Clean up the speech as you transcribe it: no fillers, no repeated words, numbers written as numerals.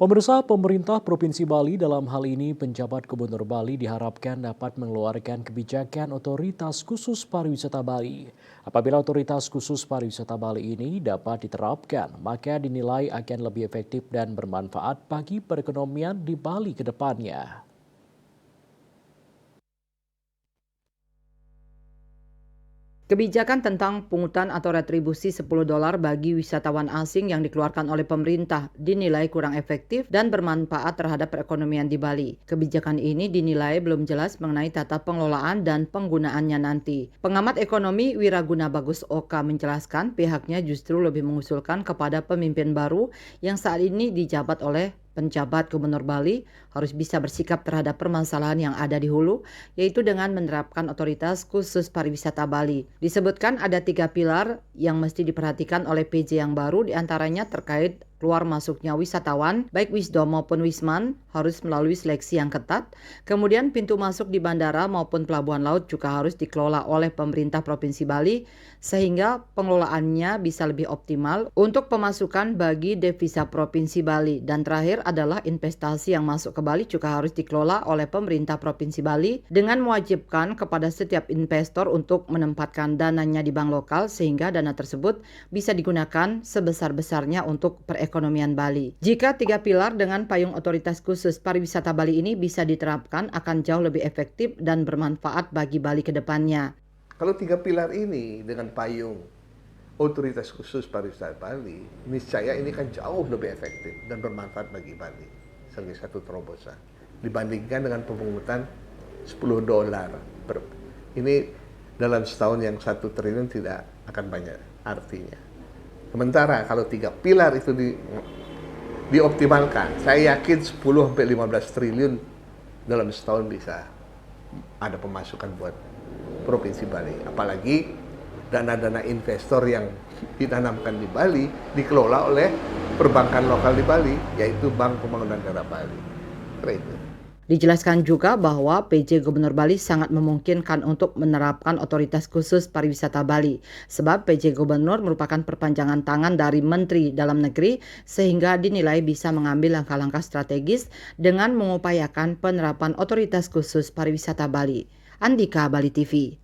Pemirsa, pemerintah Provinsi Bali dalam hal ini penjabat Gubernur Bali diharapkan dapat mengeluarkan kebijakan otoritas khusus pariwisata Bali. Apabila otoritas khusus pariwisata Bali ini dapat diterapkan, maka dinilai akan lebih efektif dan bermanfaat bagi perekonomian di Bali ke depannya. Kebijakan tentang pungutan atau retribusi $10 bagi wisatawan asing yang dikeluarkan oleh pemerintah dinilai kurang efektif dan bermanfaat terhadap perekonomian di Bali. Kebijakan ini dinilai belum jelas mengenai tata pengelolaan dan penggunaannya nanti. Pengamat ekonomi Wiraguna Bagus Oka menjelaskan pihaknya justru lebih mengusulkan kepada pemimpin baru yang saat ini dijabat oleh penjabat Gubernur Bali harus bisa bersikap terhadap permasalahan yang ada di hulu, yaitu dengan menerapkan otoritas khusus pariwisata Bali. Disebutkan ada 3 pilar yang mesti diperhatikan oleh PJ yang baru, diantaranya terkait keluar masuknya wisatawan, baik Wisdom maupun Wisman, harus melalui seleksi yang ketat. Kemudian pintu masuk di bandara maupun pelabuhan laut juga harus dikelola oleh pemerintah Provinsi Bali, sehingga pengelolaannya bisa lebih optimal untuk pemasukan bagi devisa Provinsi Bali. Dan terakhir adalah investasi yang masuk ke Bali juga harus dikelola oleh pemerintah Provinsi Bali dengan mewajibkan kepada setiap investor untuk menempatkan dananya di bank lokal sehingga dana tersebut bisa digunakan sebesar-besarnya untuk perekonomian Bali. Jika 3 pilar dengan payung otoritas khusus pariwisata Bali ini bisa diterapkan akan jauh lebih efektif dan bermanfaat bagi Bali ke depannya. Kalau 3 pilar ini dengan payung otoritas khusus pariwisata Bali, niscaya ini kan jauh lebih efektif dan bermanfaat bagi Bali sebagai satu terobosan dibandingkan dengan pemungutan $10 per ini dalam setahun yang 1 triliun tidak akan banyak artinya. Sementara kalau 3 pilar itu dioptimalkan, saya yakin 10-15 triliun dalam setahun bisa ada pemasukan buat Provinsi Bali. Apalagi dana-dana investor yang ditanamkan di Bali dikelola oleh perbankan lokal di Bali, yaitu Bank Pembangunan Daerah Bali. Itu. Dijelaskan juga bahwa PJ Gubernur Bali sangat memungkinkan untuk menerapkan otoritas khusus pariwisata Bali. Sebab PJ Gubernur merupakan perpanjangan tangan dari Menteri Dalam Negeri sehingga dinilai bisa mengambil langkah-langkah strategis dengan mengupayakan penerapan otoritas khusus pariwisata Bali. Andika, Bali TV.